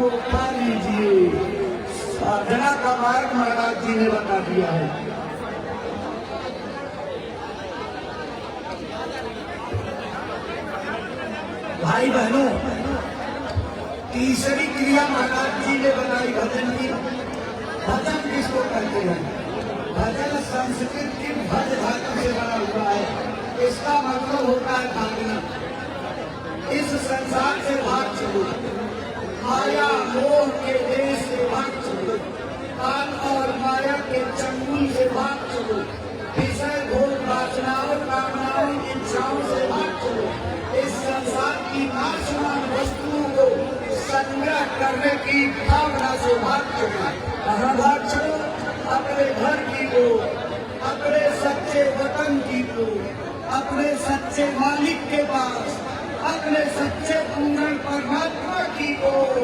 को उठा लीजिए। साधना का मार्ग महाराज जी ने बता दिया है। भाई बहनों, तीसरी क्रिया महाराज जी ने बताई भजन की। भजन किसको कहते हैं? भजन संस्कृत की भज धातु से बना हुआ है। इसका मतलब होता है भागना। इस संसार से भाग चलो, माया मोह के देश से भाग चलो, काल और माया के चंगुल से भाग चलो, विषय भोग वासनाओं कामनाओं इच्छाओं से भाग चलो। इस संसार की नाशवान वस्तुओं को संग्रह करने की भावना से भाग चलो। कहाँ भाग चलो? अपने घर की ओर, अपने सच्चे वतन की ओर, अपने सच्चे मालिक के पास, अपने सच्चे पूर्ण परमात्मा की ओर।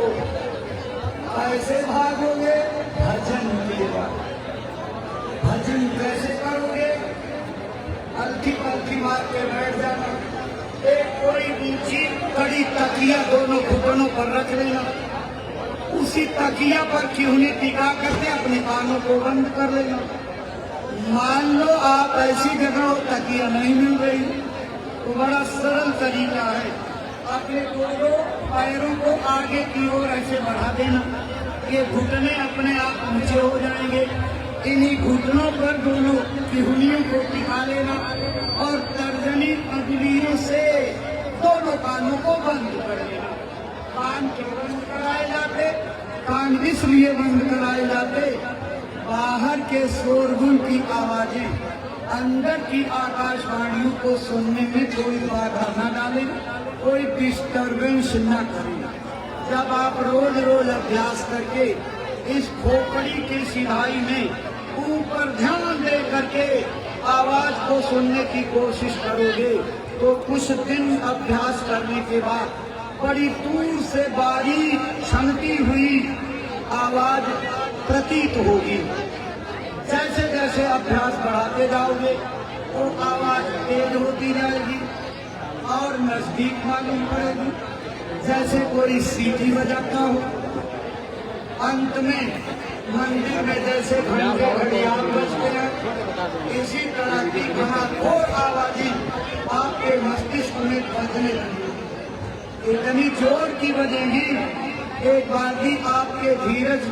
कैसे भागोगे? भजन के बाद। भजन कैसे करोगे? अलथी पलथी मार के बैठ जाना, एक कोई ऊंची कड़ी तकिया दोनों घुटनों पर रख लेना, उसी तकिया पर क्यों टिका करके अपने कानों को बंद कर लेना। मान लो आप ऐसी जगह हो तकिया नहीं मिल रही, तो बड़ा सरल तरीका है, अपने दोनों पैरों को आगे की ओर ऐसे बढ़ा देना। ये घुटने अपने आप ऊंचे हो जाएंगे। इन्हीं घुटनों पर दोनों पिहुलियों को टिका लेना और तर्जनी अंगुलियों से दोनों कानों को बंद कर लेना। कान क्यों बंद कराए जाते? कान इसलिए बंद कराए जाते, बाहर के शोरगुल की आवाजें अंदर की आकाशवाणियों को सुनने में कोई बाधा न डाले, कोई डिस्टर्बेंस न करे। जब आप रोज रोज अभ्यास करके इस खोपड़ी की सिधाई में ऊपर ध्यान दे करके आवाज को सुनने की कोशिश करोगे, तो कुछ दिन अभ्यास करने के बाद बड़ी दूर से बारीक छनती हुई आवाज प्रतीत होगी। जैसे जैसे अभ्यास बढ़ाते जाओगे तो आवाज तेज होती जाएगी और नजदीक मालूम पड़ेगी, जैसे कोई सीटी बजाता हो। अंत में मंदिर में जैसे घंटे घड़ियाल बजते हैं, इसी तरह की घनाघोर आवाजें आपके मस्तिष्क में बजने लगेगी। इतनी जोर की बजेगी, एक बार भी आपके धीरज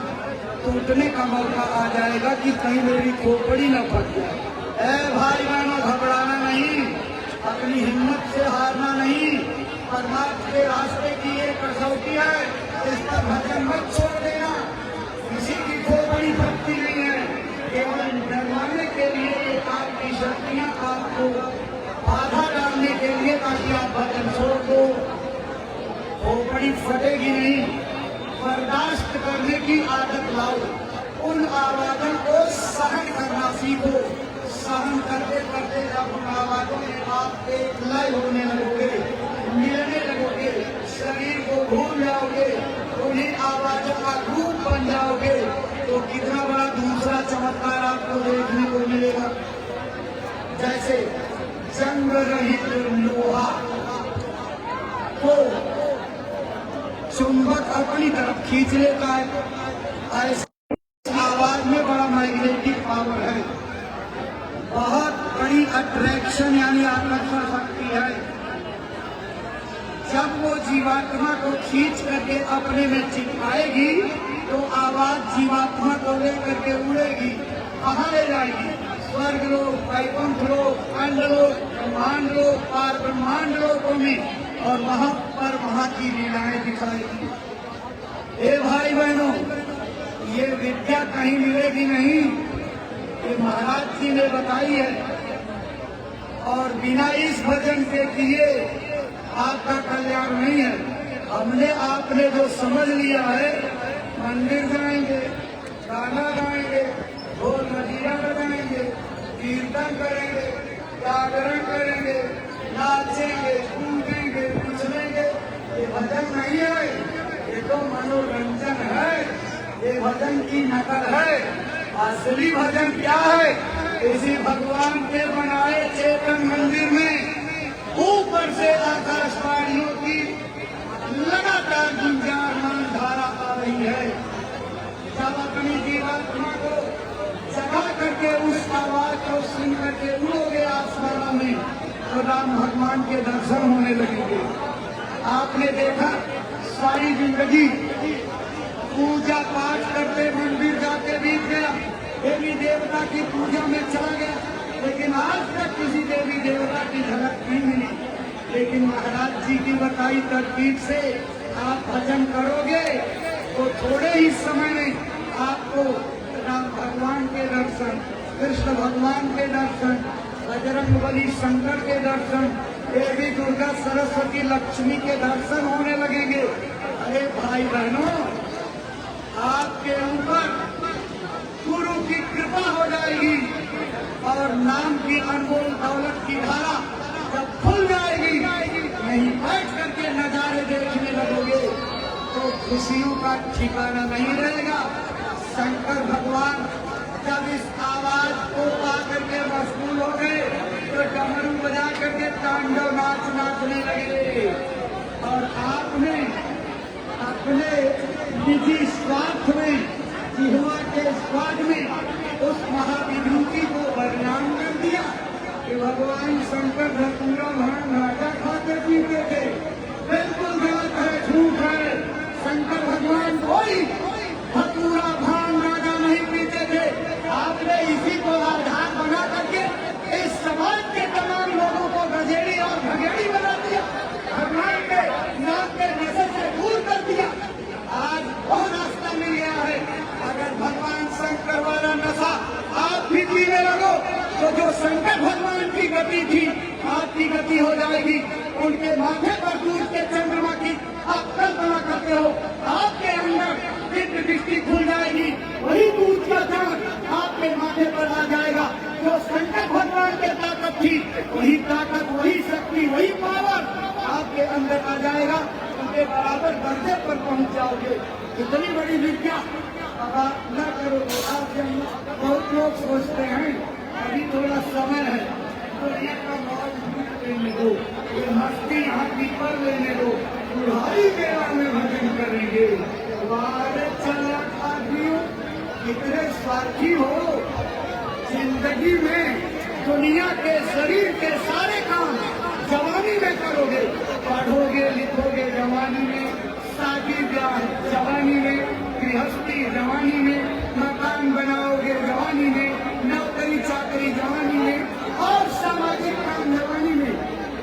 टूटने का मौका आ जाएगा कि कहीं मेरी खोपड़ी न फट जाए। ऐ भाई बहनों, घबराना नहीं, अपनी हिम्मत से हारना नहीं। परमात्मा के रास्ते की एक कसौटी है, इस पर भजन मत छोड़ देना। किसी की खोपड़ी फटती नहीं है, केवल डरवाने के लिए आपकी शक्तियां आपको बाधा डालने के लिए, ताकि आप भजन छोड़ दो। खोपड़ी फटेगी नहीं, बर्दाश्त करने की आदत लाओ। उन आवाजों को सहन करना सीखो। सहन करते करते जब उन आवाजों में आप एक लय होने लगोगे, मिलने लगोगे, शरीर को भूल जाओगे, उन्हीं आवाजों का रूप बन जाओगे, तो कितना बड़ा दूसरा चमत्कार आपको देखने को मिलेगा। जैसे जंग रहित लोहा को चुंबक अपनी तरफ खींच लेता है, ऐसे आवाज में बड़ा मैग्नेटिक पावर है, बहुत बड़ी अट्रैक्शन यानी आकर्षण शक्ति है। जब वो जीवात्मा को खींच करके अपने में चिपकाएगी, तो आवाज जीवात्मा को लेकर के उड़ेगी। कहाँ ले जाएगी? स्वर्ग लोक, वैकुंठ लोक, खंड लोक, ब्रह्मांड लोक, पार ब्रह्मांड लोकों में, और वहां पर वहां की लीलाएं दिखाएगी। ए भाई बहनों, ये विद्या कहीं मिलेगी नहीं, ये महाराज जी ने बताई है। और बिना इस भजन के किए आपका कल्याण नहीं है। हमने आपने जो समझ लिया है, मंदिर जाएंगे, गाना गाएंगे, ढोल मजीरा बजाएंगे, कीर्तन करेंगे, जागरण करेंगे, नाचेंगे, कूदेंगे, कुचलेंगे, ये भजन नहीं है, ये तो मनोरंजन है, ये भजन की नकल है। असली भजन क्या है? इसी भगवान के बनाए चेतन मंदिर में ऊपर से आकाशवाणियों की लगातार गुंजायमान धारा आ तो राम भगवान के दर्शन होने लगेंगे। आपने देखा सारी जिंदगी पूजा पाठ करते मंदिर जाके बीत गया, देवी देवता की पूजा में चला गया, लेकिन आज तक किसी देवी देवता की झलक नहीं मिली। लेकिन महाराज जी की बताई तरकीब से आप भजन करोगे तो थोड़े ही समय में आपको राम भगवान के दर्शन, कृष्ण भगवान के दर्शन, बजरंगबली शंकर के दर्शन, देवी दुर्गा सरस्वती लक्ष्मी के दर्शन होने लगेंगे। अरे भाई बहनों, आपके ऊपर गुरु की कृपा हो जाएगी और नाम की अनमोल दौलत की धारा जब खुल जाएगी, नहीं बैठ करके नजारे देखने लगोगे तो खुशियों का ठिकाना नहीं रहेगा। शंकर भगवान जब इस आवाज को पा करके मशगूल हो गए तो डमरू बजा करके तांडव नाच नाचने लगे और आपने अपने निजी स्वार्थ में, जिह्वा के स्वाद में उस महाविभूति को बदनाम कर दिया कि भगवान शंकर धतूरा भांग राजा खाते पीते थे। बिल्कुल गलत है, झूठ है। शंकर भगवान कोई धतूरा भांग राजा नहीं पीते थे। आपने इसी को आधार बना करके इस समाज के तमाम लोगों को गजेड़ी और भगेड़ी बना दिया, भगवान के नाम के नशे से दूर कर दिया। आज वो रास्ता मिल गया है। अगर भगवान शंकर वाला नशा आप भी पीने लगो तो जो शंकर भगवान की गति थी आपकी गति हो जाएगी। उनके माथे पर दूध के चंद्रमा की आप कल्पना करते हो, आपके अंदर दिव्य दृष्टि खुल जाएगी, वही दूध का चांद आपके माथे पर आ जाएगा। जो शंकर भगवान की ताकत थी वही ताकत, वही शक्ति, वही पावर आपके अंदर आ जाएगा। उनके बराबर दर्जे पर पहुंच जाओगे। इतनी बड़ी विद्या अब आप न करोगे। आप बहुत लोग सोचते हैं अभी थोड़ा समय है तो का मौज लेने दो, ये मस्ती यहाँ की पर लेने दो, बुढ़ाई मेला में भजन करेंगे। वारे चला आदमियों, इतने स्वार्थी हो। जिंदगी में दुनिया के शरीर के सारे काम जवानी में करोगे, पढ़ोगे लिखोगे जवानी में, शादी ब्याह जवानी में, गृहस्थी जवानी में, मकान बनाओगे जवानी में, नौकरी चाकरी जवानी में और सामाजिक काम जवानी में।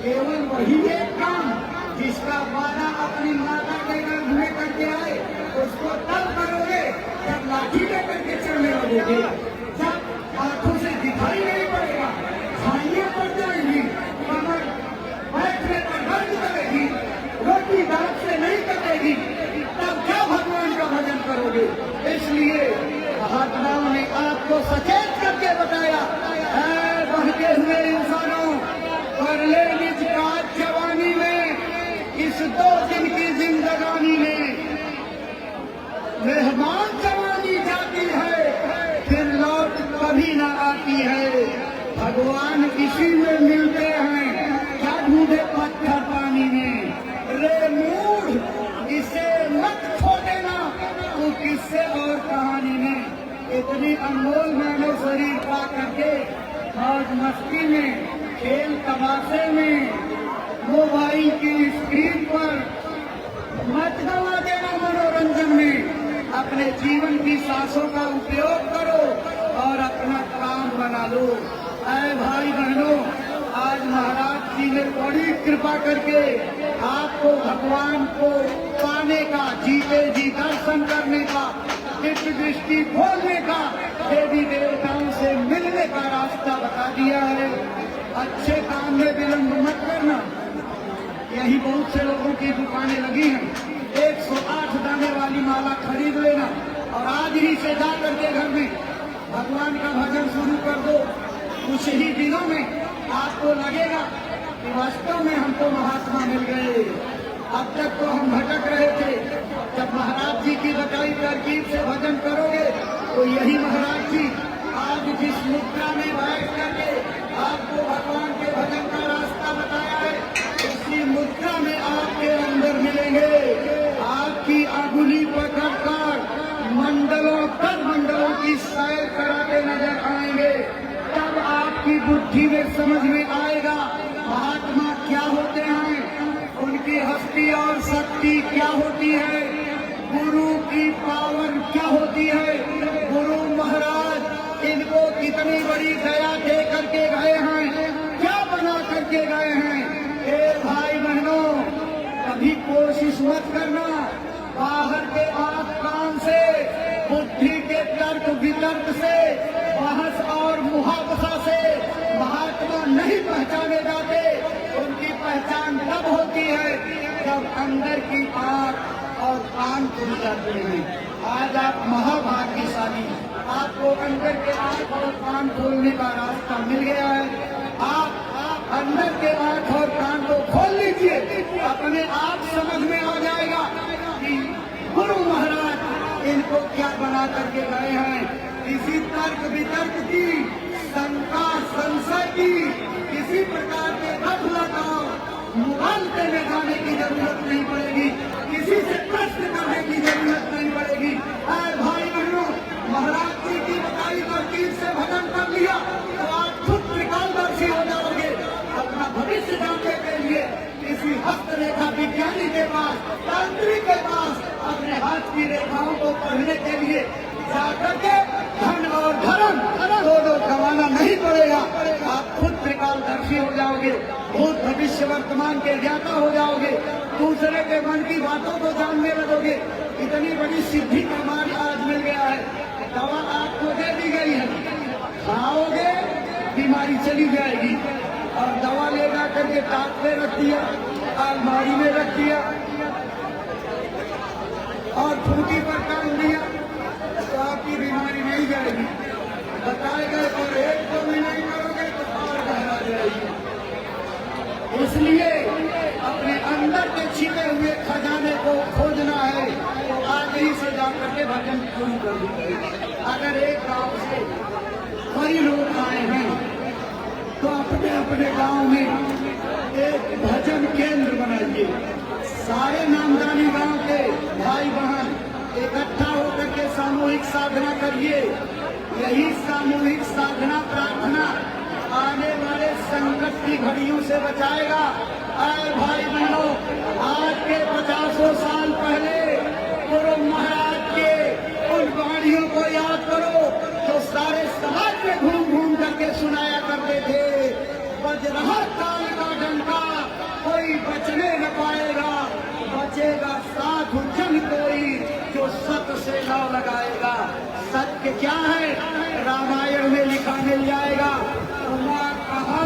केवल वही एक काम जिसका वादा अपनी माता के गर्भ में करके आए उसको तब करोगे जब लाठी लेकर के चलने लगोगे, जब आंखों से दिखाई नहीं पड़ेगा, झाइयां पड़ जाएंगी, कमर बैठने पर दर्द करेगी, रोटी दांत से नहीं कटेगी, तब क्या भगवान का भजन करोगे। इसलिए महात्माओं ने आपको सचेत करके बताया, है बहके हुए इंसानों, कर ले निज काज जवानी में, इस 2 दिन की जिंदगानी में। मेहमान जवानी जाती है फिर लौट कभी न आती है। भगवान इसी में मिलते हैं, क्या ढूंढे पत्थर पानी में। रे मूढ़, इसे मत खो देना तो किससे और कहानी में। इतनी अनमोल मानव शरीर पा करके मौज मस्ती में, खेल तमाशे में, मोबाइल की स्क्रीन पर मत गवा देना मनोरंजन में। अपने जीवन की सांसों का उपयोग करो और अपना काम बना लो। ऐ भाई बहनों, आज महाराज जी ने बड़ी कृपा करके आपको भगवान को पाने का, जीते जी दर्शन करने का, दिव्य दृष्टि खोलने का, देवी देवताओं से मिलने का रास्ता बता दिया है। अच्छे काम में विलंब मत करना। यही बहुत से लोगों की दुकानें लगी हैं, 108 दाने वाली माला खरीद लेना और आज ही से जा करके घर में भगवान का भजन शुरू कर दो। कुछ ही दिनों में आपको लगेगा कि वास्तव में हमको महात्मा मिल गए। अब तक तो हम भटक रहे थे। जब महाराज जी की बताई तरकीब से भजन करोगे तो यही महाराज जी आज जिस मुद्रा में बैठ करके आपको भगवान के भजन का रास्ता बताया है, उसी मुद्रा में आपके अंदर मिलेंगे। आपकी अंगुली पकड़कर मंडलों पर मंडलों की सैर कराते नजर आएंगे। तब आपकी बुद्धि में समझ में आएगा शक्ति क्या होती है, गुरु की पावर क्या होती है। गुरु महाराज इनको कितनी बड़ी दया दे करके गए हैं, क्या बना करके गए हैं। ए भाई बहनों, कभी कोशिश मत करना बाहर के आंख कान से, बुद्धि के तर्क वितर्क से, बहस और मुहावसा से महात्मा नहीं पहचाने जाते। उनकी पहचान तब होती है जब अंदर की आंख और कान खुल जाते हैं। आज आप महाभाग्यशाली, आपको अंदर के आंख और कान खोलने का रास्ता मिल गया है। आप अंदर के आंख और कान को खोल लीजिए, अपने आप समझ में आ जाएगा कि गुरु महाराज इनको क्या बना करके गए हैं। किसी तर्क वितर्क की, शंका संशय की, किसी प्रकार के अफवाह मुगालते में जाने की जरूरत नहीं पड़ेगी, किसी से प्रश्न करने की जरूरत नहीं पड़ेगी। अरे भाई बहनों, महाराज जी की बताई तरकीब से भजन कर लिया तो आप खुद त्रिकालदर्शी हो जाओगे। अपना भविष्य जानने के लिए किसी हस्तरेखा विज्ञानी के पास, तांत्रिक के पास अपने हाथ की रेखाओं को पढ़ने के लिए जाकर के धन और धर्म दोनों गंवाना नहीं पड़ेगा। आप खुद त्रिकालदर्शी हो जाओगे, भूत भविष्य वर्तमान के ज्ञाता हो जाओगे, दूसरे के मन की बातों को जानने लगोगे। इतनी बड़ी सिद्धि का मार्ग आज मिल गया है। दवा आपको दे दी गई है, खाओगे बीमारी चली जाएगी। और दवा ले जा करके टाट में रख दिया, अलमारी में रख दिया और फूटी पर टांग दिया तो आपकी बीमारी नहीं जाएगी। बताए गए और एक को भी नहीं करोगे तो और गहरा जाएगी। इसलिए अपने अंदर के छिपे हुए खजाने को खोजना है तो आज ही से जाकर के भजन शुरू कर दीजिए। अगर एक गांव से कई लोग आए हैं तो अपने अपने गांव में एक भजन केंद्र बनाइए। सारे नामदानी गांव के भाई बहन इकट्ठा होकर के सामूहिक साधना करिए। यही सामूहिक साधना प्रार्थना आने वाले संकट की घड़ियों से बचाएगा। आए भाई बहनों, आज के 50 साल पहले गुरु महाराज के उन वाणियों को याद करो जो सारे समाज में घूम घूम करके सुनाया करते थे। बज रहा काल का डंका, कोई बचने न पाएगा, बचेगा साधु जन कोई जो सत से नाव लगाएगा। सत्य क्या है, रामायण में लिखा मिल जाएगा। कुमार कहा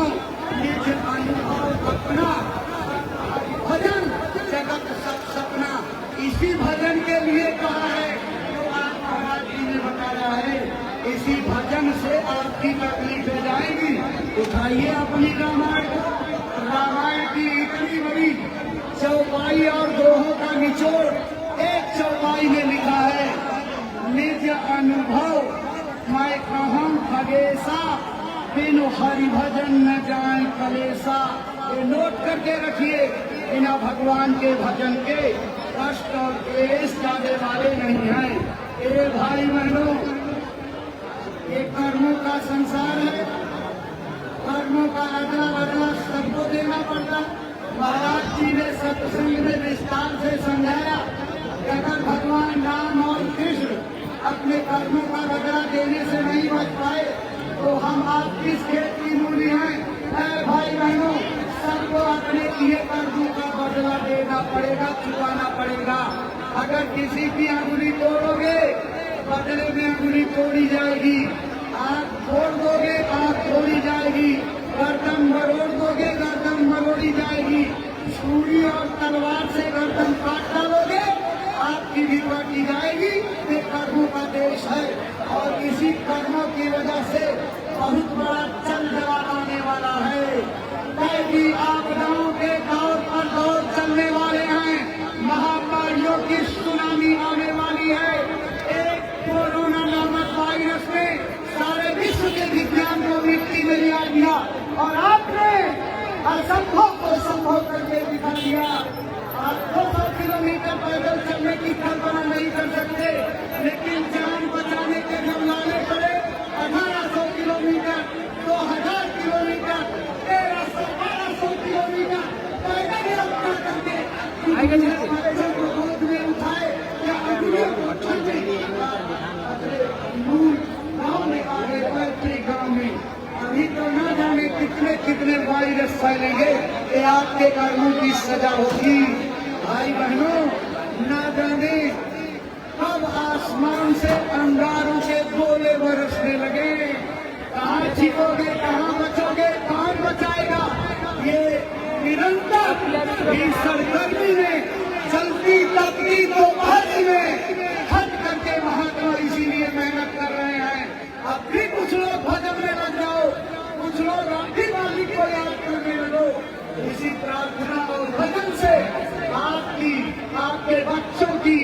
निज अनुभव अपना, भजन जगत सब सपना। इसी भजन के लिए कहा है जो आप महाराज जी ने बताया है। इसी भजन से आपकी तकलीफें जाएगी। उठाइए अपनी रामायण को। रामायण की इतनी बड़ी चौपाई और दोहों का निचोड़ एक चौपाई में लिखा है, निज अनुभव मैं कहूँ खगेसा, बिनु हरि भजन न जाए कलेसा। ये नोट करके रखिए, बिना भगवान के भजन के कष्ट और क्लेश जाने वाले नहीं हैं। ए भाई बहनों, ये कर्मों का संसार है, कर्मों का अदला बदला सबको देना पड़ता। महाराज जी ने सत्संग में विस्तार से समझाया कि अगर भगवान राम और कृष्ण अपने कर्मों का बदला देने से नहीं बच पाए तो हम आप किस खेत की मूली हैं। भाई बहनों, सबको अपने किए कर्मों का बदला देना पड़ेगा, चुकाना पड़ेगा। अगर किसी की अंगुली तोड़ोगे बदले में अंगुली तोड़ी जाएगी, आंख फोड़ दोगे आंख तोड़ी जाएगी, गर्दन मरोड़ दोगे गर्दन मरोड़ी जाएगी, छुरी और तलवार से गर्दन काट डालोगे आपकी भी काटी जाएगी। ये कर्मों का देश है और इसी कर्मों की वजह से बहुत बड़ा चल जवाब आने वाला है। कई आपदाओं के दौर पर दौर चलने वाले हैं, महामारियों की सुनामी आने वाली है। एक कोरोना नामक वायरस में सारे विश्व के विज्ञान को मिट्टी में लिया दिया और आपने असंभव को संभव करके दिखा दिया। आप 200 किलोमीटर पैदल चलने की कल्पना नहीं कर सकते, लेकिन जान बचाने के जब लाने पड़े 1800 को गोद में उठाए या अंगुलियों को छूटे। गाँव में आ गए, पैतृक गाँव में। अभी तो न जाने कितने कितने वायरस फैलेंगे, ये आपके कर्मों की सजा होगी। भाई बहनों, न जाने कब आसमान से अंगारों के गोले बरसने लगे। कहाँ छिपोगे, कहाँ बचोगे, कौन बचाएगा? ये निरंतर भीषण गर्मी में चलती तपती दोपहरी में हट करके महात्मा इसीलिए मेहनत कर रहे हैं। अब भी कुछ लोग भजन में लग जाओ, कुछ लोग राखी मालिक को याद करने लगो। इसी प्रार्थना और भजन से आपकी, आपके बच्चों की,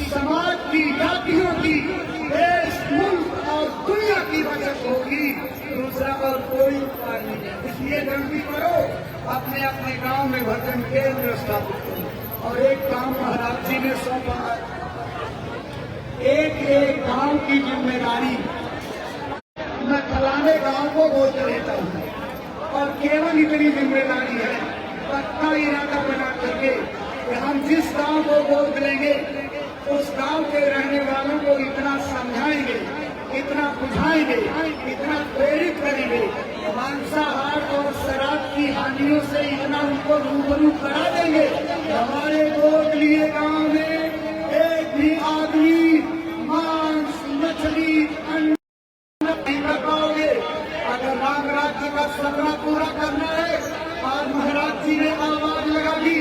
समाज की, जातियों की, देश, मुल्क और दुनिया की बचत होगी। दूसरा और कोई उपाय नहीं है। इसलिए जल्दी करो, अपने अपने गांव में भजन केंद्र स्थापित करो। और एक काम महाराज जी ने सौंपा है, एक एक गांव की जिम्मेदारी मैं फलाने गांव को गोद लेता हूँ। और केवल इतनी जिम्मेदारी है, पक्का इरादा बना करके कि हम जिस गांव को गोद लेंगे उस गांव के रहने वालों को इतना समझाएंगे, इतना बुझाएंगे, इतना प्रेरित करेंगे, मांसाहार और शराब की हानियों से इतना उनको रूबरू करा देंगे। हमारे गोद लिए गांव में एक भी आदमी मांस, मछली, नहीं कर पाओगे। अगर राम राज्य का सपना पूरा करना है, आज महाराज जी ने आवाज लगा दी,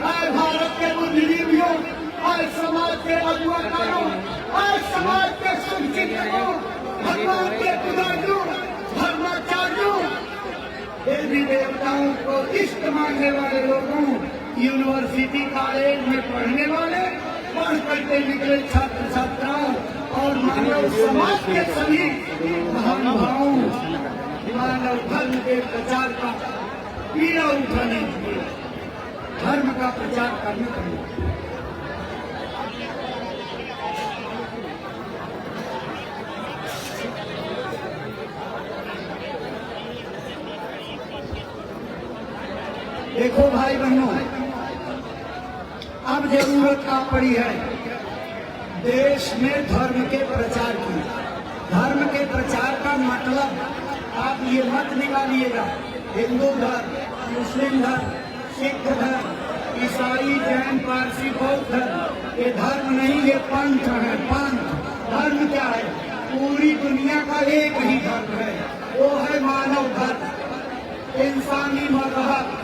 आए भारत के बुद्धिजीवियों, आए समाज के अगुवाकारों, आए समाज के शुभचिंतकों, भगवान के पुजारियों, धर्माचार्यों, देवी देवताओं को इष्ट मानने वाले लोगों, यूनिवर्सिटी कॉलेज में पढ़ने वाले, पढ़ करके निकले छात्र छात्राओं और मानव समाज के सभी महानुभावों, मानव धर्म के प्रचार का पीड़ा उठाने के लिए धर्म का प्रचार करने के लिए देखो भाई बहनों, अब जरूरत आ पड़ी है देश में धर्म के प्रचार की। धर्म के प्रचार का मतलब आप ये मत निकालिएगा हिंदू धर्म, मुस्लिम धर्म, सिख धर्म, ईसाई, जैन, पारसी, बौद्ध धर्म, ये धर्म नहीं, ये पंथ है। पंथ धर्म क्या है? पूरी दुनिया का एक ही धर्म है, वो है मानव धर्म, इंसानी मजहब।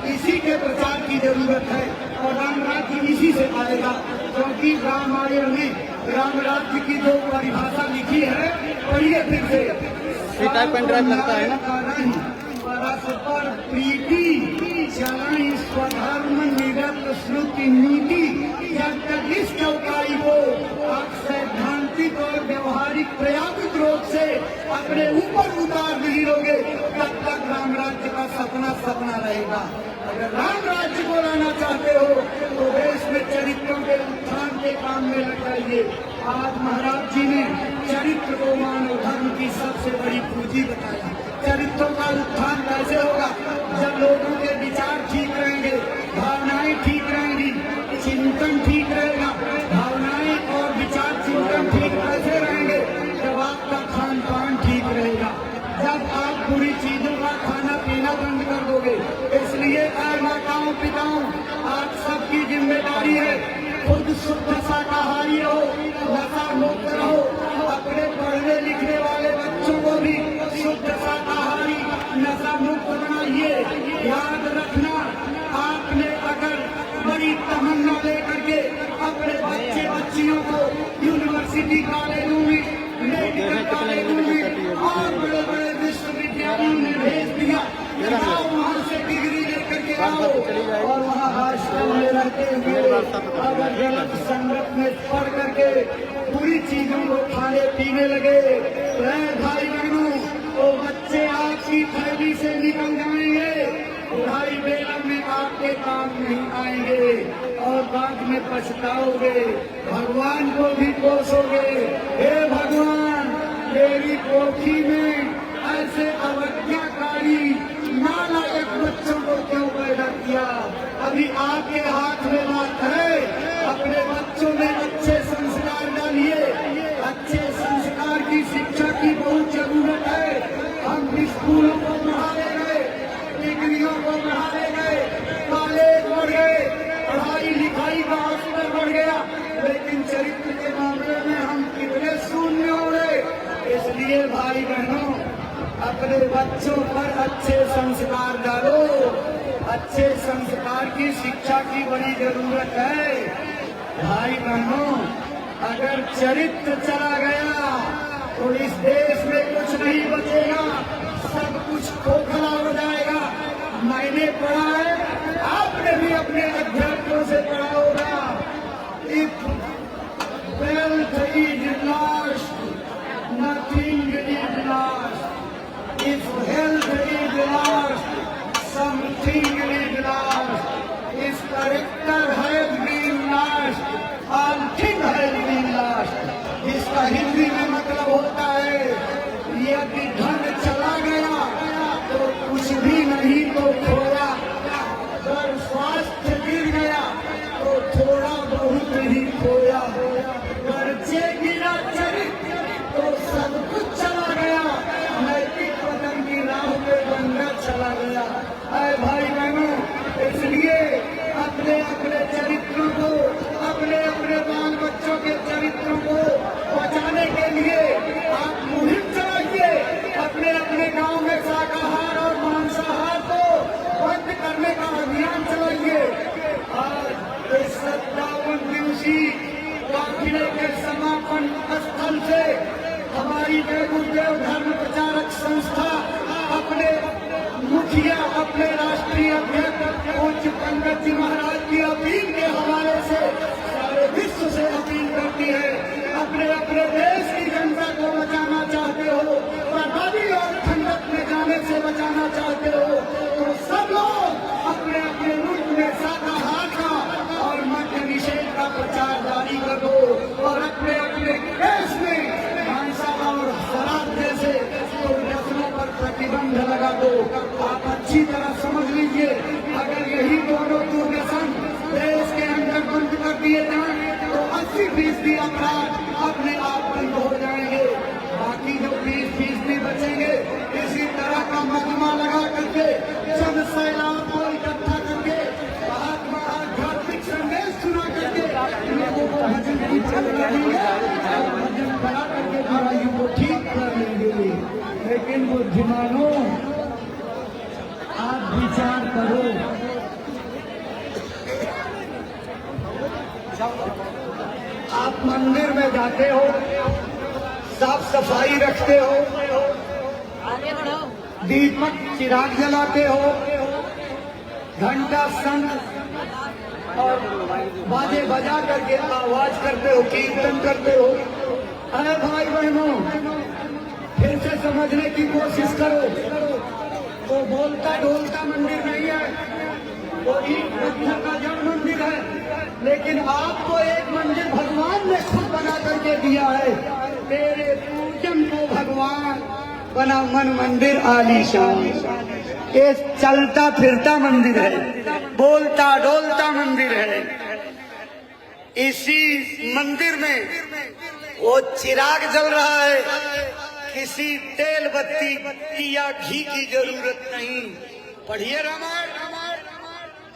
इसी के प्रचार की जरूरत है और राम राज्य इसी से आएगा। क्योंकि रामायण में राम राज्य की जो परिभाषा लिखी है, पढ़िए फिर से। लगता है ना, परस्पर प्रीति चलाई स्वधर्म निरत श्रुति नीति। जब तक इस चौपाई को आप सैद्धांतिक और व्यवहारिक प्रयागिक रूप से अपने ऊपर उतार नहीं लोगे, तब तक राम राज्य का सपना सपना रहेगा। अगर राम राज्य को लाना चाहते हो तो देश में चरित्रों के उत्थान के काम में लग जाइए। आज महाराज जी ने चरित्र को मानव धर्म की सबसे बड़ी पूंजी बताया। चरित्रों का उत्थान कैसे होगा? जब लोगों के विचार ठीक रहेंगे, भावनाएं ठीक रहेंगी, चिंतन ठीक रहेगा। भावनाएं और विचार चिंतन ठीक कैसे रहेंगे? जब आपका खान पान ठीक रहेगा, जब आप बुरी चीजों का खाना पीना बंद कर दोगे। इसलिए माताओं पिताओं, आप सबकी जिम्मेदारी है, खुद शुद्ध शाकाहारी रहो, नशा मुक्त रहो। अपने पढ़ने लिखने वाले बच्चों को भी शुद्ध शाकाहारी, नशा मुक्त बनाइए। याद रखना, आपने अगर बड़ी तमन्ना लेकर के अपने बच्चे बच्चियों को यूनिवर्सिटी कॉलेजों में, मेडिकल कॉलेजों में और बड़े बड़े विश्वविद्यालयों में भेज दिया, वहाँ से डिग्री लेकर के आओ और वहाँ हॉस्टल में रहते हुए अगर गलत संगत में पढ़ करके बुरी चीजों को खाने पीने लगे, भाई बहनों, वो बच्चे आपकी थैली से निकल जाएंगे, भाई बेलम में आपके काम नहीं आएंगे और बाद में पछताओगे, भगवान को भी कोसोगे। हे भगवान, मेरी पोथी में ऐसे अवज्ञाकारी नालायक बच्चों को क्यों पैदा किया? अभी आपके हाथ में बात है। अपने बच्चों में अच्छे संस्कार डालिए। अच्छे संस्कार की शिक्षा की बहुत जरूरत है। हम स्कूलों को बढ़ाने गए, डिग्रियों को बढ़ाने गए, कॉलेज बढ़ गए, पढ़ाई लिखाई का स्तर बढ़ गया, लेकिन चरित्र के मामले में हम कितने शून्य हो गए। इसलिए भाई बहनों, अपने बच्चों पर अच्छे संस्कार डालो। अच्छे संस्कार की शिक्षा की बड़ी जरूरत है। भाई बहनों, अगर चरित्र चला गया तो इस देश में कुछ नहीं बचेगा, सब कुछ खोखला हो जाएगा। मैंने पढ़ा है, आपने भी अपने अध्यापकों से पढ़ा होगा, if wealth is lost, nothing is lost. If health is lost, something is lost. If character has been lost, all things has been lost. इसका हिंदी में मतलब होता है, यदि धन चला गया तो कुछ भी नहीं तो खोया, अगर स्वास्थ्य गिर गया तो थोड़ा बहुत ही खोया, कर्जे गिरा चरित्र तो सब कुछ चला गया, नैतिक पतन की राह पे बंदा चला गया। अरे भाई बहनों, इसलिए अपने अपने चरित्रों को, अपने अपने बाल बच्चों के चरित्रों को बचाने के लिए आप मुहिम चलाइए। अपने अपने गांव में शाकाहार और मांसाहार को बंद करने का अभियान चलाइए। आज इस 57 दिवसीय काफिले के समापन स्थल से हमारी जय गुरुदेव धर्म प्रचारक संस्था अपने मुखिया, अपने राष्ट्रीय अध्यक्ष पूज्य पंडित जी महाराज की अपील के हवाले से सारे विश्व से अपील करती है। अपने अपने देश की जनता को बचाना चाहते हो, बर्बादी और ठंडक में जाने से बचाना चाहते हो, तो सब लोग अपने अपने मुल्क में शाकाहार का और मद्य निषेध का प्रचार जारी कर दो और अपने अपने देश में हिंसा और शराब जैसे दुर्व्यसनों पर प्रतिबंध लगा दो। आप अच्छी तरह समझ लीजिए, अगर यही दोनों दुर्व्यसन देश के अंदर बंद कर दिए जाएं तो 80% अपराध अपने आप बंद हो जाएंगे। बाकी जो 20% बचेंगे, इसी तरह का मजमा लगा करके जन सैलाब को इकट्ठा करके महात्मा आध्यात्मिक संदेश सुना करके लोगों को भजन की चलाएंगे, भजन करा करके बुराइयों को ठीक कर लेंगे। लेकिन बुद्धिमानों, आप विचार करो, आप मंदिर में जाते हो, साफ सफाई रखते हो, दीपक चिराग जलाते हो, घंटा शंख और बाजे बजा करके आवाज करते हो, कीर्तन करते हो। अरे भाई बहनों, फिर से समझने की कोशिश करो, वो बोलता ढोलता मंदिर नहीं है, वो ईंट पत्थर का जड़ मंदिर है। लेकिन आपको एक मंदिर भगवान ने खुद बना करके दिया है। तेरे पूजन को भगवान बना मन मंदिर आलीशान। ये चलता फिरता मंदिर है, बोलता डोलता मंदिर है। इसी मंदिर में वो चिराग जल रहा है, किसी तेल बत्ती या घी की जरूरत नहीं। पढ़िए रामायण,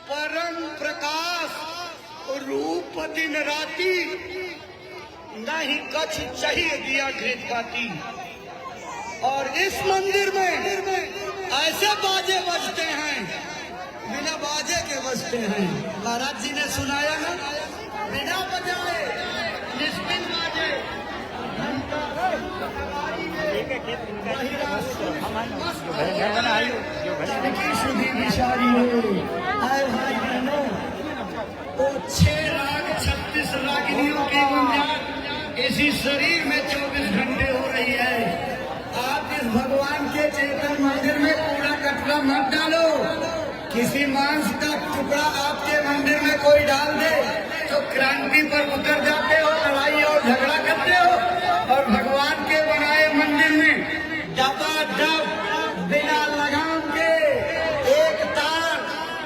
परम प्रकाश रूप दिन राती, नहीं कछ चाहिए दिया घृत पाती। और इस मंदिर में ऐसे बाजे बजते हैं, बिना बाजे के बजते हैं। महाराज जी ने सुनाया ना, बिना बजाए निष्पिन बाजे, भाई बहनों, वो 6 लाख 36 रागिनियों की गुंजान इसी शरीर में 24 घंटे हो रही है। आप इस भगवान के चेतन मंदिर में कूड़ा कचरा मत डालो। किसी मांस का टुकड़ा आपके मंदिर में कोई डाल दे तो क्रांति पर उतर जाते हो, लड़ाई और झगड़ा करते हो। और भगवान के बनाए मंदिर में डबाडब बिना लगाम के एक तार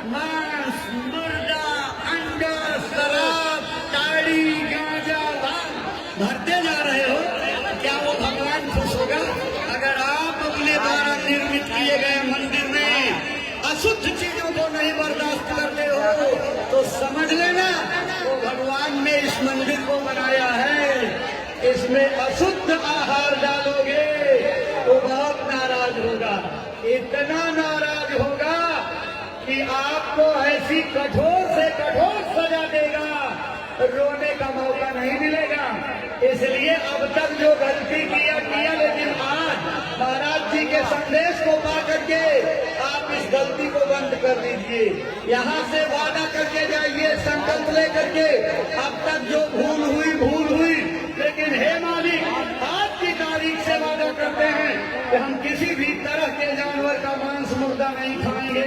मांस तो समझ लेना वो भगवान ने इस मंदिर को बनाया है। इसमें अशुद्ध आहार डालोगे तो बहुत नाराज होगा, इतना नाराज होगा कि आपको ऐसी कठोर से कठोर सजा देगा, रोने का मौका नहीं मिलेगा। इसलिए अब तक जो गलती किया, लेकिन आज महाराज जी के संदेश को पा करके आप इस गलती को बंद कर दीजिए। यहाँ से वादा करके जाइए, संकल्प लेकर के, अब तक जो भूल हुई, लेकिन हे मालिक आज की तारीख से वादा करते हैं कि हम किसी भी तरह के जानवर का मांस मुर्दा नहीं खाएंगे,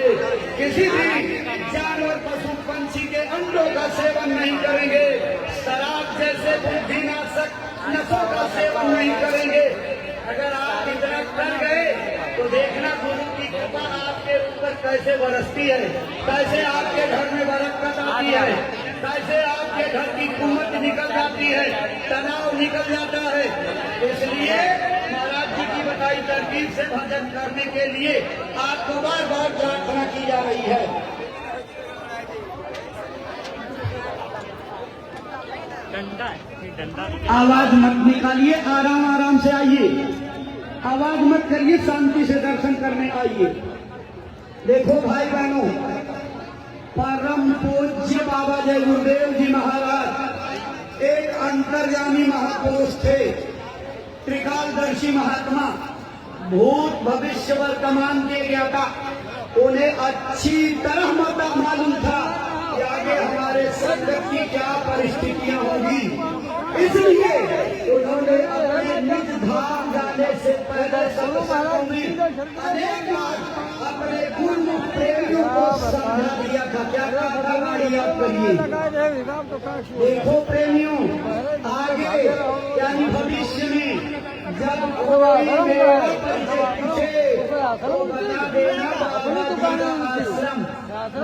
किसी भी जानवर पशु पंछी के अंडों का सेवन नहीं करेंगे, शराब जैसे बुद्धिनाशक नशों का सेवन नहीं करेंगे। अगर आप इतना कर गए तो देखना गुरु की कृपा आपके ऊपर कैसे बरसती है, कैसे आपके घर में बरकत आती है, कैसे आपके घर की कुमत निकल जाती है, तनाव निकल जाता है। इसलिए महाराज जी की बताई तरकीब से भजन करने के लिए आपको बार बार प्रार्थना की जा रही है। आवाज मत निकालिए, आराम से आइए, आवाज मत करिए, शांति से दर्शन करने आइए। देखो भाई बहनों, परम पूज्य बाबा जय गुरुदेव जी महाराज एक अंतर्यामी महापुरुष थे, त्रिकालदर्शी महात्मा, भूत भविष्य वर्तमान के ज्ञाता। उन्हें अच्छी तरह मालूम था कि आगे हमारे संकट की क्या परिस्थितियां होगी। इसलिए उन्होंने अपने निज धाम जाने से पहले सत्संगों में अनेक बार अपने गुरु प्रेमियों को समझा दिया था। क्या गाड़ी याद करिए। देखो प्रेमियों, आगे यानी भविष्य में जब कोई मेरा परिचय पूछे तो बता देना बाबा जी का आश्रम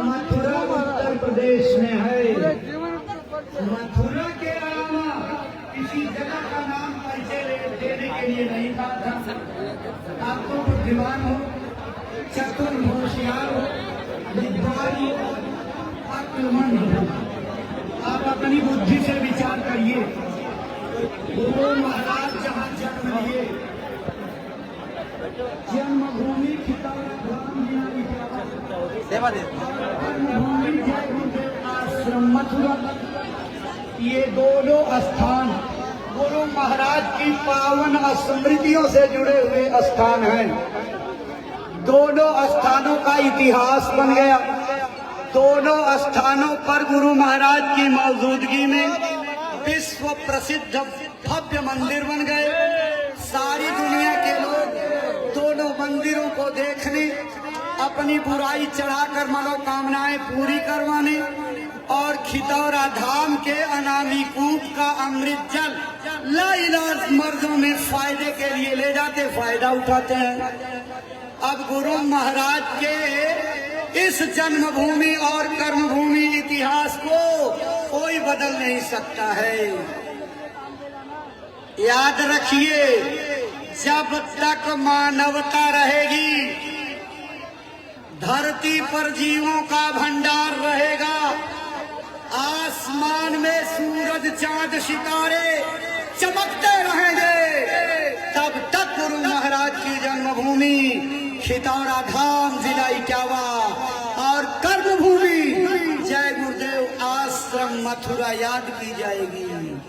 मथुरा उत्तर प्रदेश में है। मथुरा के अलावा किसी जगह का नाम परिचय देने के लिए नहीं कहा था। आप तो बुद्धिमान हो, चतुर होशियार हो, विद्वान हो, अक्लमंद हो, आप अपनी बुद्धि से विचार करिए। गुरु महाराज जहाँ जन्म लिए, जन्मभूमि आश्रम मथुरा, ये दोनों स्थान गुरु महाराज की पावन स्मृतियों से जुड़े हुए स्थान हैं। दोनों स्थानों का इतिहास बन गया। दोनों स्थानों पर गुरु महाराज की मौजूदगी में विश्व प्रसिद्ध भव्य मंदिर बन गए। सारी दुनिया के लोग दोनों मंदिरों को देखने, अपनी बुराई चढ़ाकर मनोकामनाएं पूरी करवाने और खितौरा धाम के अनामी कूप का अमृत जल लाइलाज मर्दों में फायदे के लिए ले जाते, फायदा उठाते हैं। अब गुरु महाराज के इस जन्मभूमि और कर्मभूमि इतिहास को कोई बदल नहीं सकता है। याद रखिए, जब तक मानवता रहेगी, धरती पर जीवों का भंडार रहेगा, आसमान में सूरज चांद सितारे चमकते रहेंगे, तब तक गुरु महाराज की जन्मभूमि खितौरा धाम जिला इटावा और कर्मभूमि जय गुरुदेव आश्रम मथुरा याद की जाएगी।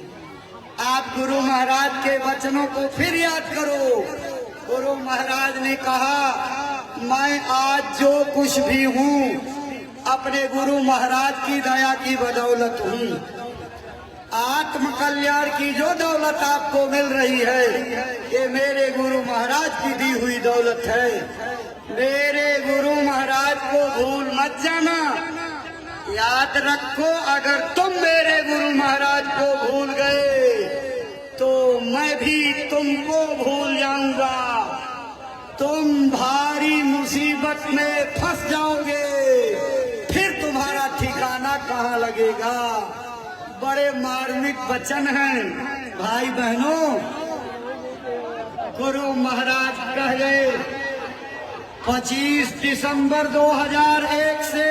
आप गुरु महाराज के वचनों को फिर याद करो। गुरु महाराज ने कहा, मैं आज जो कुछ भी हूँ अपने गुरु महाराज की दया की बदौलत हूँ। आत्म कल्याण की जो दौलत आपको मिल रही है, ये मेरे गुरु महाराज की दी हुई दौलत है। मेरे गुरु महाराज को भूल मत जाना। याद रखो, अगर तुम मेरे गुरु महाराज को भूल गए तो मैं भी तुमको भूल जाऊंगा। तुम भारी मुसीबत में फंस जाओगे, फिर तुम्हारा ठिकाना कहाँ लगेगा। बड़े मार्मिक वचन हैं भाई बहनों। गुरु महाराज कह गए 25 दिसंबर 2001 से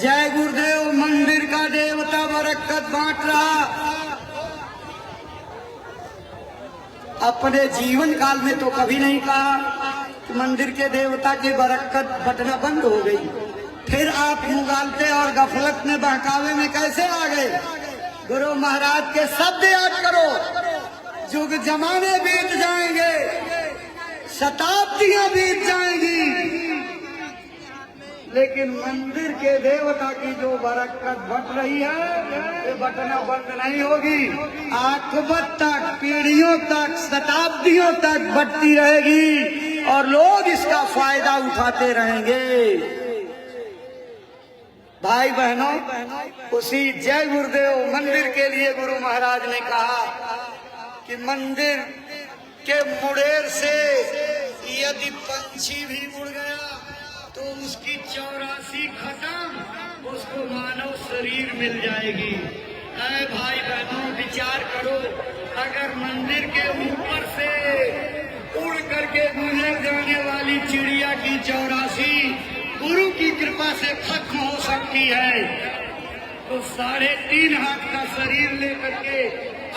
जय गुरुदेव मंदिर का देवता बरकत बांट रहा। अपने जीवन काल में तो कभी नहीं कहा कि मंदिर के देवता की बरकत बटना बंद हो गई। फिर आप मुगालते और गफलत में बहकावे में कैसे आ गए? गुरु महाराज के शब्द याद करो। युग जमाने बीत जाएंगे, शताब्दियां बीत जाएंगी, लेकिन मंदिर के देवता की जो बरकत बट रही है ये बटना बंद नहीं होगी। आखिरत तक, पीढ़ियों तक, शताब्दियों तक बढ़ती रहेगी और लोग इसका फायदा उठाते रहेंगे। भाई बहनों, उसी जय गुरुदेव मंदिर के लिए गुरु महाराज ने कहा कि मंदिर के मुड़ेर से यदि पंछी भी उड़ गया तो उसकी 84 खत्म, उसको मानव शरीर मिल जाएगी। अरे भाई बहनों, विचार करो, अगर मंदिर के ऊपर से उड़ करके गुजर जाने वाली चिड़िया की 84 गुरु की कृपा से खत्म हो सकती है, तो 3.5 हाथ का शरीर लेकर के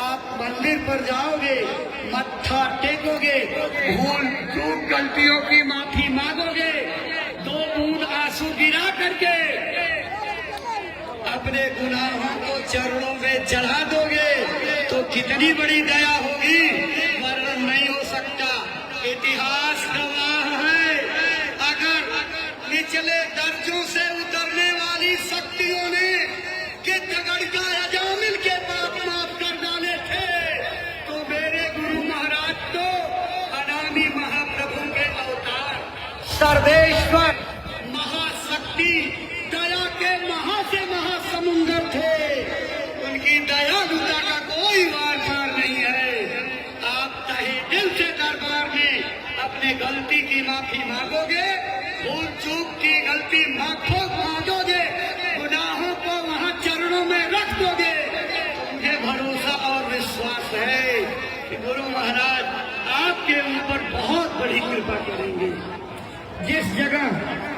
आप मंदिर पर जाओगे, मत्था टेकोगे, भूल चूक गलतियों की माफी मांगोगे, 2 बूंद आंसू गिरा करके अपने गुनाहों को चरणों में चढ़ा दोगे, तो कितनी बड़ी दया होगी, वर्णन नहीं हो सकता। इतिहास गवाह है, अगर निचले दर्जों से उतरने वाली शक्तियों ने कि तगड़का अजामिल के पाप माफ कर डाले थे, तो मेरे गुरु महाराज तो अनामी महाप्रभु के अवतार, सर्वेश्वर, महाशक्ति, दया के महा से महासमुंदर थे। उनकी दयालुता का कोई वार पार नहीं है। आप तहे दिल से दरबार में अपने गलती की माफी मांगोगे, भूल चूक की गलती मांगोगे, गुनाहों को वहाँ चरणों में रख दोगे, मुझे भरोसा और विश्वास है कि गुरु महाराज आपके ऊपर बहुत बड़ी कृपा करेंगे। जिस जगह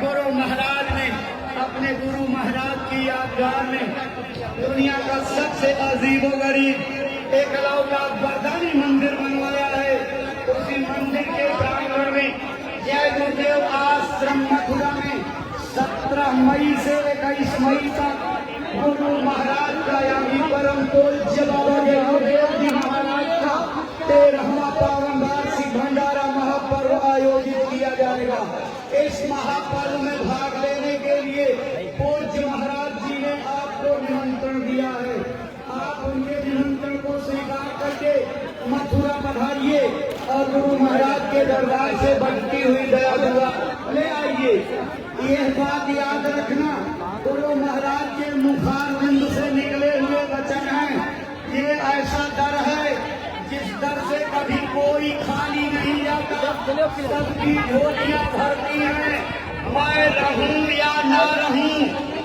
गुरु महाराज ने अपने गुरु महाराज की यादगार में दुनिया का सबसे अजीबोगरीब एकलौता वरदानी मंदिर बनवाया है, उसी मंदिर के प्रांगण में जय गुरुदेव आश्रम मथुरा में 17 मई से 21 मई तक गुरु महाराज का यानी परम पूज्य बाबा गुरुदेव जी महाराज का 13वां पावन वार्षिक भंडारा महापर्व आयोजित किया जाएगा। इस महापर्व में भाग लेने के लिए पूज्य महाराज जी ने आपको निमंत्रण दिया है। आप उनके निमंत्रण को स्वीकार करके मथुरा पधारिए और गुरु महाराज के दरबार से बढ़ती हुई दया दुआ ले आइए। यह बात याद रखना, गुरु महाराज के मुखारविंद से निकले हुए वचन हैं। ये ऐसा दर है जिस दर से कभी कोई खाली नहीं जाता, सबकी झोलियां भरती हैं। मैं रहूं या ना रहूं,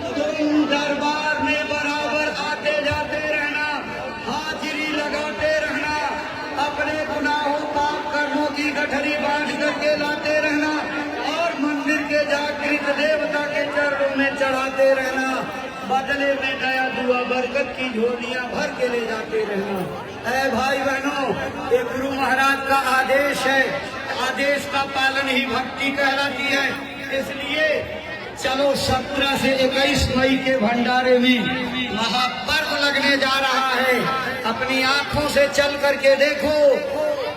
तुम दरबार में बराबर आते जाते रहना, हाजिरी लगाते रहना, अपने गुनाहों पाप कर्मों की गठरी बांध करके लाते रहना और मंदिर के जागृत देवता के चरणों में चढ़ाते रहना। बदले में दया दुआ बरकत की झोलियां भर के ले जाते रहना। ऐ भाई बहनों, ये गुरु महाराज का आदेश है, आदेश का पालन ही भक्ति कहलाती है। इसलिए चलो 17 से 21 मई के भंडारे में महापर्व लगने जा रहा है। अपनी आंखों से चल करके देखो,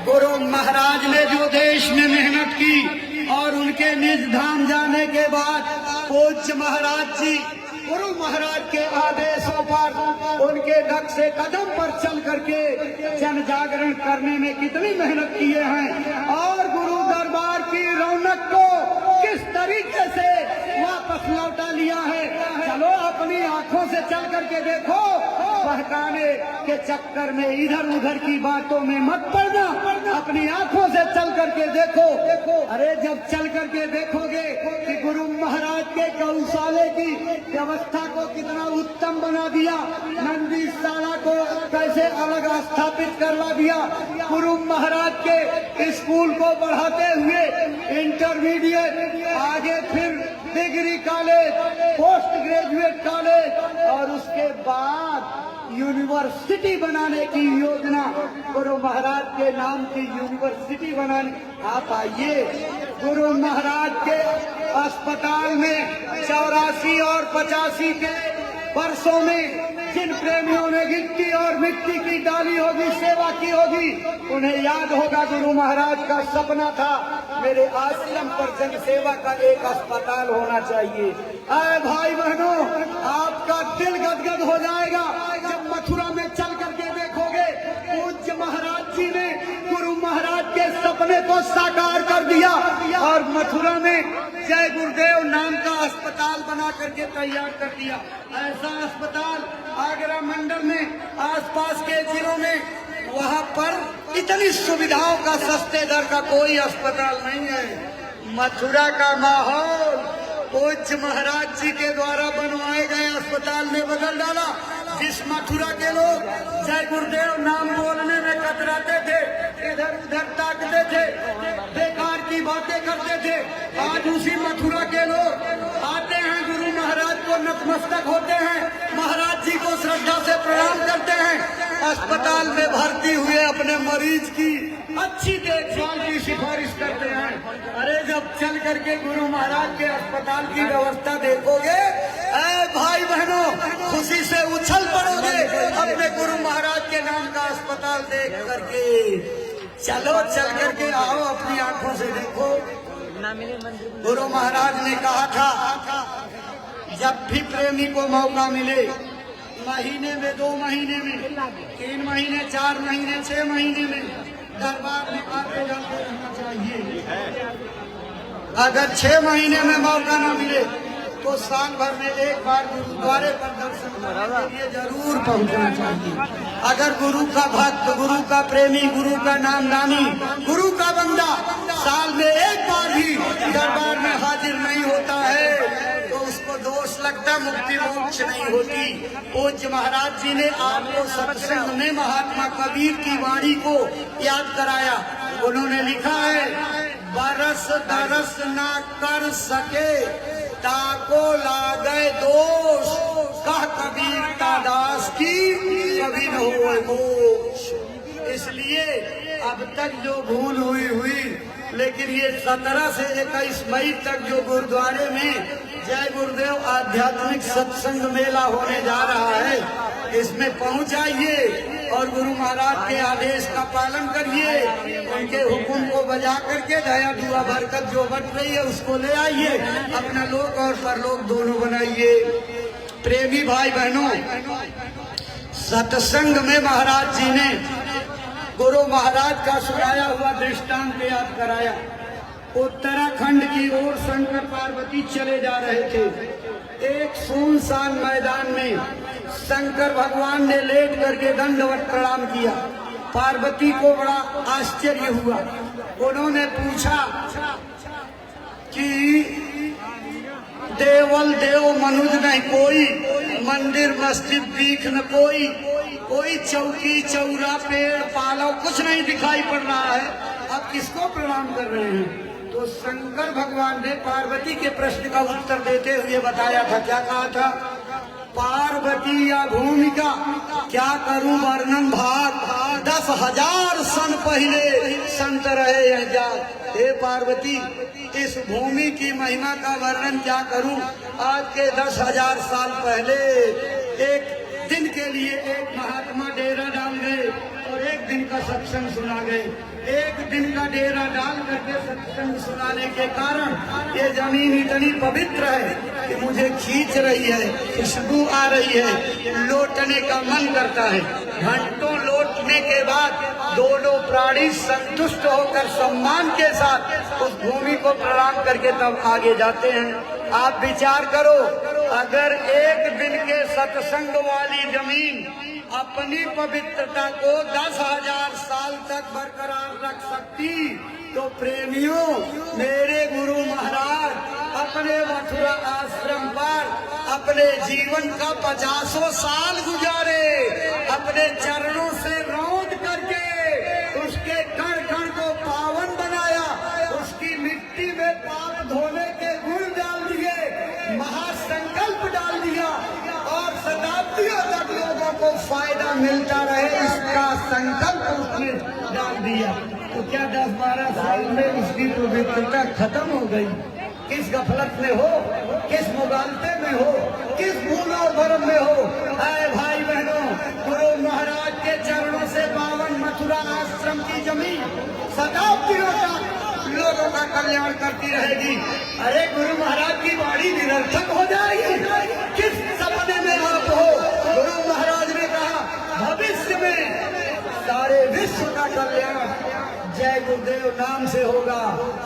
गुरु महाराज ने जो देश में मेहनत की और उनके निज धाम जाने के बाद पूज्य महाराज जी गुरु महाराज के आदेशों पर उनके नक्शे कदम पर चल करके जन जागरण करने में कितनी मेहनत किए हैं और गुरु दरबार की रौनक को किस तरीके से वापस लौटा लिया है। चलो अपनी आंखों से चल करके देखो, बहकाने के चक्कर में इधर उधर की बातों में मत पड़ना, अपनी आंखों से चल करके देखो। अरे जब चल करके देखोगे कि गुरु महाराज के गौशाले की व्यवस्था को कितना उत्तम बना दिया, नंदी शाला को कैसे अलग स्थापित करवा दिया, गुरु महाराज के स्कूल को बढ़ाते हुए इंटरमीडिएट आगे फिर degree college, post graduate college और उसके बाद यूनिवर्सिटी बनाने की योजना, गुरु महाराज के नाम की यूनिवर्सिटी बनाने। आप आइए, गुरु महाराज के अस्पताल में 84 और 85 के वर्षों में जिन प्रेमियों ने गिट्टी और मिट्टी की डाली होगी, सेवा की होगी, उन्हें याद होगा गुरु महाराज का सपना था मेरे आश्रम पर जन सेवा का एक अस्पताल होना चाहिए। अरे भाई बहनों, आपका दिल गदगद हो जाएगा जब मथुरा में चल करके देखोगे पूज्य महाराज जी ने गुरु महाराज के सपने को साकार कर दिया और मथुरा में जय गुरुदेव नाम का अस्पताल बना करके तैयार कर दिया। ऐसा अस्पताल आगरा मंडल में, आसपास के जिलों में, वहाँ पर इतनी सुविधाओं का सस्ते दर का कोई अस्पताल नहीं है। मथुरा का माहौल पूज्य महाराज जी के द्वारा बनवाए गए अस्पताल ने बदल डाला। जिस मथुरा के लोग जय गुरुदेव नाम बोलने में कतराते थे, इधर उधर ताकते थे, बेकार की बातें करते थे, आज उसी मथुरा के लोग आते हैं, गुरु महाराज को नतमस्तक होते हैं, महाराज जी को श्रद्धा से प्रणाम करते हैं, अस्पताल में भर्ती हुए अपने मरीज की अच्छी देखभाल की सिफारिश करते हैं। अरे जब चल करके गुरु महाराज के अस्पताल की व्यवस्था देखोगे, भाई बहनों, खुशी से उछल पड़ोगे अपने गुरु महाराज के नाम का अस्पताल देख करके। चलो चल करके आओ, अपनी आंखों से देखो। गुरु महाराज ने कहा था जब भी प्रेमी को मौका मिले, महीने में, 2 महीने में, 3 महीने, 4 महीने, 6 महीने में दरबार में आते जाते रहना चाहिए। अगर 6 महीने में मौका न मिले तो साल भर में एक बार गुरुद्वारे पर दर्शन करने के लिए जरूर पहुंचना चाहिए। अगर गुरु का भक्त, गुरु का प्रेमी, गुरु का नाम नामी, गुरु का बंदा साल में एक बार भी दरबार में हाजिर नहीं होता है तो उसको दोष लगता, मुक्ति मोक्ष नहीं होती। पूज्य महाराज जी ने आपको सत्संग में महात्मा कबीर की वाणी को याद कराया। उन्होंने लिखा है, बरस दरस ना कर सके ताको लागे दोष, कह कबीर दास की कभी न होए मोक्ष। इसलिए अब तक जो भूल हुई, लेकिन ये 17 से 21 मई तक जो गुरुद्वारे में जय गुरुदेव आध्यात्मिक सत्संग मेला होने जा रहा है, इसमें पहुंच जाइए और गुरु महाराज के आदेश का पालन करिए। उनके हुक्म को बजा करके दया दुआ बरकत जो बट रही है उसको ले आइए, अपना लोक और परलोक दोनों बनाइए। प्रेमी भाई बहनों, सत्संग में महाराज जी ने गुरु महाराज का सुनाया हुआ दृष्टांत याद कराया। उत्तराखंड की ओर शंकर पार्वती चले जा रहे थे। एक सुनसान मैदान में शंकर भगवान ने लेट करके दंडवत प्रणाम किया। पार्वती को बड़ा आश्चर्य हुआ। उन्होंने पूछा कि देवल देव मनुज नहीं कोई, मंदिर मस्जिद दीख न कोई चौकी चौरा पेड़ पालव कुछ नहीं दिखाई पड़ रहा है, अब किसको प्रणाम कर रहे हैं? तो शंकर भगवान ने पार्वती के प्रश्न का उत्तर देते हुए बताया था, क्या कहा था? पार्वती या भूमिका क्या करूं वर्णन भाग, 10,000 सन पहले संत रहे यह जात। हे पार्वती, इस भूमि की महिमा का वर्णन क्या करूं? आज के 10,000 साल पहले एक दिन के लिए एक महात्मा डेरा डाल गए और एक दिन का सत्संग सुना गए। एक दिन का डेरा डाल करके सत्संग सुनाने के कारण ये जमीन इतनी पवित्र है कि मुझे खींच रही है, खुशबू आ रही है, लौटने का मन करता है। घंटों लौटने के बाद दोनों प्राणी संतुष्ट होकर सम्मान के साथ उस भूमि को प्रणाम करके तब आगे जाते हैं। आप विचार करो, अगर एक दिन के सत्संग वाली जमीन अपनी पवित्रता को 10,000 साल तक बरकरार रख सकती, तो प्रेमियों, मेरे गुरु महाराज अपने मथुरा आश्रम पर अपने जीवन का 50 साल गुजारे, अपने चरणों से रौंद करके उसके कण कण को पावन बनाया, उसकी मिट्टी में पाप धोने के गुण डाल दिए सबको फायदा मिलता रहे, इसका संकल्प उसने डाल दिया। तो क्या 10-12 साल में उसकी पवित्रता खत्म हो गई? किस गफलत में हो, किस मुगालते में हो, किस भूल और भरम में हो? अरे भाई बहनों, गुरु महाराज के चरणों से पावन मथुरा आश्रम की जमीन शताब्दियों तक लोगों का कल्याण करती रहेगी। अरे गुरु महाराज की वाणी निरर्थक हो जाएगी? किस सपने में आप हो? गुरु महाराज ने कहा भविष्य में सारे विश्व का कल्याण जय गुरुदेव नाम से होगा,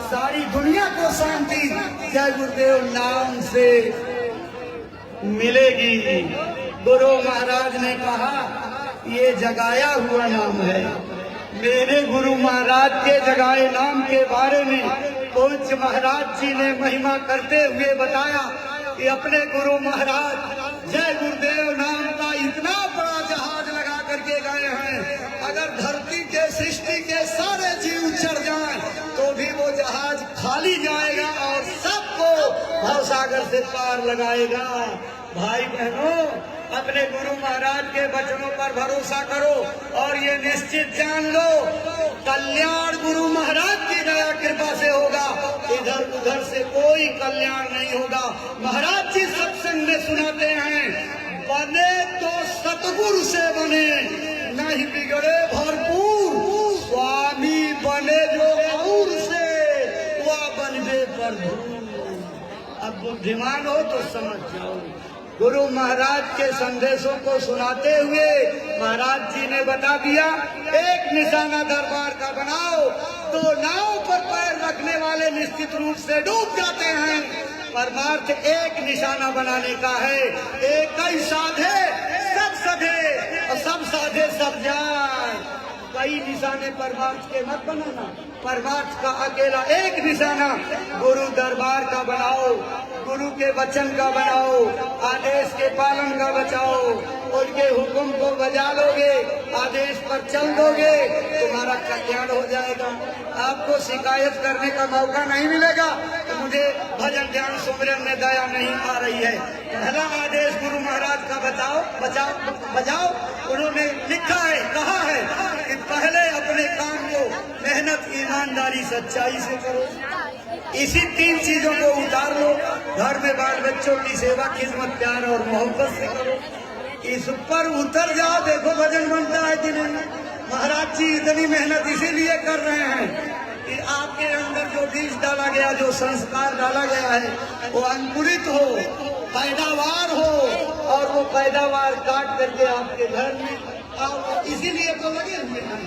सारी दुनिया को शांति जय गुरुदेव नाम से मिलेगी। गुरु महाराज ने कहा ये जगाया हुआ नाम है। मेरे गुरु महाराज के जगाए नाम के बारे में पूज्य महाराज जी ने महिमा करते हुए बताया कि अपने गुरु महाराज जय गुरुदेव नाम का इतना बड़ा जहाज लगा करके गए हैं, अगर धरती के सृष्टि के सारे जीव चढ़ जाएं तो भी वो जहाज खाली जाएगा और सबको भवसागर से पार लगाएगा। भाई बहनों, अपने गुरु महाराज के वचनों पर भरोसा करो और ये निश्चित जान लो कल्याण गुरु महाराज की दया कृपा से होगा, इधर उधर से कोई कल्याण नहीं होगा। महाराज जी सत्संग में सुनाते हैं, बने तो सतगुरु से बने, नहीं बिगड़े भरपूर, स्वामी बने जो और से वह बनवे प्रभु। अब बुद्धिमान हो तो समझ जाओ। गुरु महाराज के संदेशों को सुनाते हुए महाराज जी ने बता दिया, एक निशाना दरबार का बनाओ तो नाव पर पैर रखने वाले निश्चित रूप से डूब जाते हैं। परमार्थ एक निशाना बनाने का है, एक ही साधे सब सधे और सब साधे सब जाए। कई निशाने परमार्थ के मत बनाना, परमार्थ का अकेला एक निशाना गुरु दरबार का बनाओ, गुरु के वचन का बनाओ, आदेश के पालन का बचाओ। उनके हुक्म को बजा लोगे, आदेश पर चल दोगे, तुम्हारा कल्याण हो जाएगा। आपको शिकायत करने का मौका नहीं मिलेगा तो मुझे भजन ध्यान सुमिरन में दया नहीं आ रही है। पहला आदेश गुरु महाराज का बजाओ। उन्होंने लिखा है, कहा है कि पहले अपने काम को मेहनत, ईमानदारी, सच्चाई से करो। इसी 3 चीजों को उतार लो। घर में बाल बच्चों की सेवा, खिदमत, प्यार और मोहब्बत से करो। इस पर उतर जाओ, देखो भजन बनता है कि नहीं। महाराज जी इतनी मेहनत इसीलिए कर रहे हैं कि आपके अंदर जो बीज डाला गया, जो संस्कार डाला गया है वो अंकुरित हो, पैदावार हो और वो पैदावार काट करके आपके घर में, इसीलिए तो लगे हुए हैं।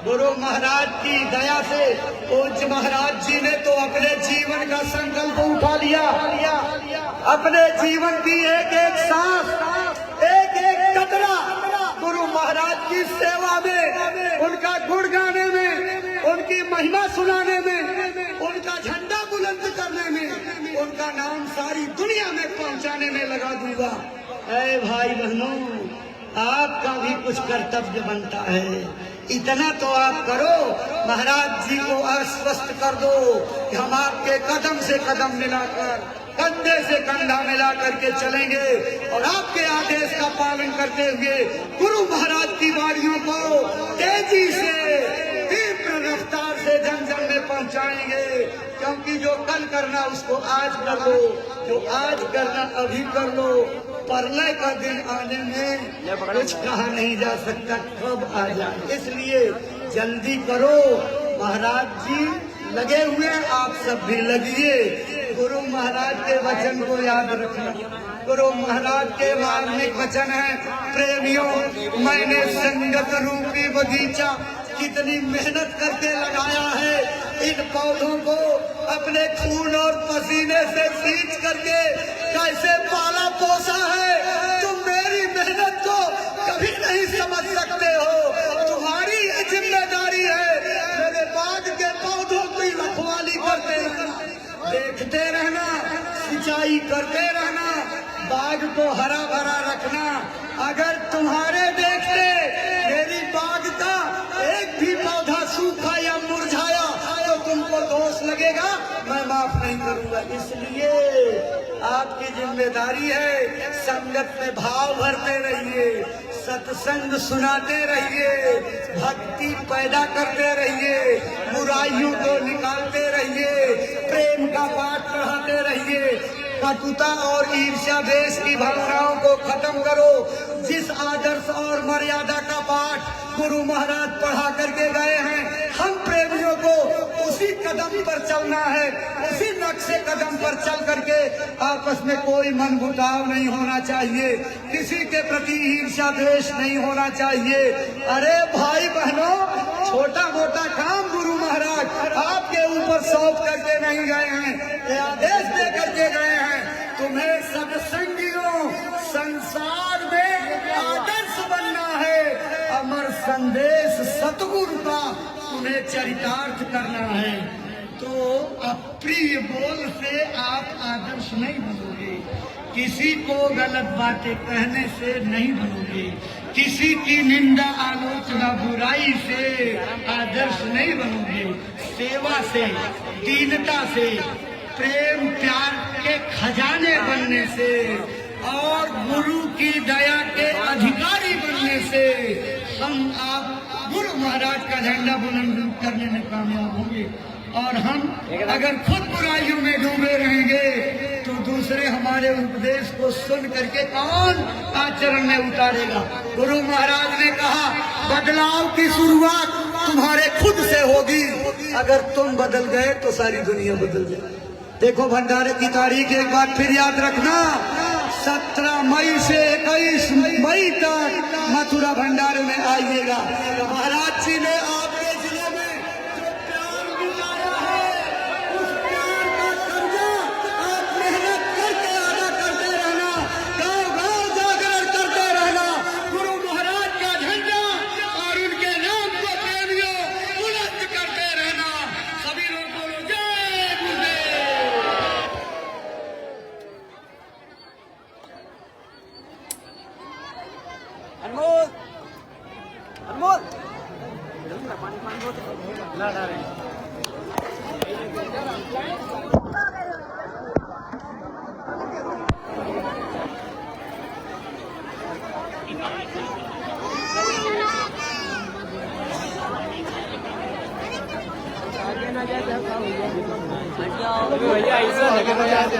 गुरु महाराज की दया से पूज्य महाराज जी ने तो अपने जीवन का संकल्प उठा लिया। अपने जीवन की एक एक सांस, एक एक कतरा गुरु महाराज की सेवा में, उनका गुण गाने में, उनकी महिमा सुनाने में, उनका झंडा बुलंद करने में, उनका नाम सारी दुनिया में पहुंचाने में लगा दूंगा। ऐ भाई बहनों, आपका भी कुछ कर्तव्य बनता है। इतना तो आप करो, महाराज जी को आश्वस्त कर दो कि हम आपके कदम से कदम मिलाकर, कंधे से कंधा मिला करके चलेंगे और आपके आदेश का पालन करते हुए गुरु महाराज की वाणियों को तेजी से, तीव्र रफ्तार से जन जन में पहुंचाएंगे। क्योंकि जो कल करना उसको आज कर लो, जो आज करना अभी कर लो। परलय का दिन आने में कुछ कहा नहीं जा सकता कब आ जाए, इसलिए जल्दी करो। महाराज जी लगे हुए, आप सब भी लगिए। गुरु महाराज के वचन को याद रखना। गुरु महाराज के मार्मिक वचन है, प्रेमियों मैंने संगत रूपी बगीचा कितनी मेहनत करके लगाया है। इन पौधों को अपने खून और पसीने से सींच करके कैसे पाला पोसा है, तुम मेरी मेहनत को कभी नहीं समझ सकते हो। तुम्हारी ये जिम्मेदारी है मेरे बाग के पौधों की रखवाली करते रहना, देखते रहना, सिंचाई करते रहना, बाग को हरा भरा रखना। अगर तुम्हारे देखते मेरी बाग का एक भी पौधा सूखा या मुरझाया तो तुमको दोष लगेगा, मैं माफ नहीं करूंगा। इसलिए आपकी जिम्मेदारी है संगत में भाव भरते रहिए, सत्संग सुनाते रहिए, भक्ति पैदा करते रहिए, बुराइयों को निकालते रहिए, प्रेम का पाठ पढ़ाते रहिए, कटुता और ईर्ष्या द्वेष की भावनाओं को खत्म करो। जिस आदर्श और मर्यादा का पाठ गुरु महाराज पढ़ा करके गए हैं, हम प्रेमियों को उसी कदम पर चलना है, उसी नक्शे कदम पर चल करके आपस में कोई मनमुटाव नहीं होना चाहिए, किसी के प्रति ईर्ष्या द्वेष नहीं होना चाहिए। अरे भाई बहनों, छोटा मोटा काम गुरु महाराज आपके ऊपर सौंप करके नहीं गए हैं, ये आदेश दे करके गए हैं, तुम्हें सत्संगियों संसार में आदर्श बनना है, अमर संदेश सतगुरु का तुम्हें चरितार्थ करना है। तो अप्रिय बोल से आप आदर्श नहीं बनोगे, किसी को गलत बातें कहने से नहीं बनोगे, किसी की निंदा आलोचना बुराई से आदर्श नहीं बनोगे, सेवा से, दीनता से, प्रेम प्यार के खजाने बनने से और गुरु की दया के अधिकारी बनने से हम आप गुरु महाराज का झंडा बुलंद करने में कामयाब होंगे। और हम अगर खुद बुराइयों में डूबे रहेंगे तो दूसरे हमारे उपदेश को सुन करके कौन आचरण में उतारेगा। गुरु महाराज ने कहा बदलाव की शुरुआत तुम्हारे खुद से होगी, अगर तुम बदल गए तो सारी दुनिया बदल जाए। देखो भंडारे की तारीख एक बार फिर याद रखना, 17 मई से 21 मई तक मथुरा भंडारे में आइएगा। महाराज जी ने आपके जिले में जो प्यार दिलाया है, उस प्यार का कर्जा आप मेहनत करके अदा करते रहना, गाँव-गाँव जाकर करते रहना, गुरु महाराज का झंडा और उनके नाम को प्रेमियों बुलंद करते रहना। सभी लोग बोलो जय गुरुदेव। अनमोल, अनमोल, ला रहे हैं। भैया ऐसा लगे तो याद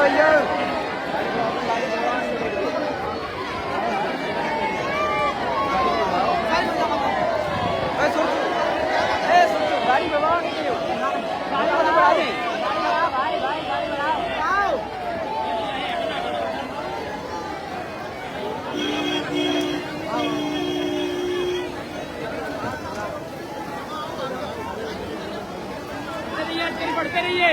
भैया गाड़ी बढ़ा दी बढ़ते रहिए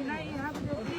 नहीं यहाँ पे जो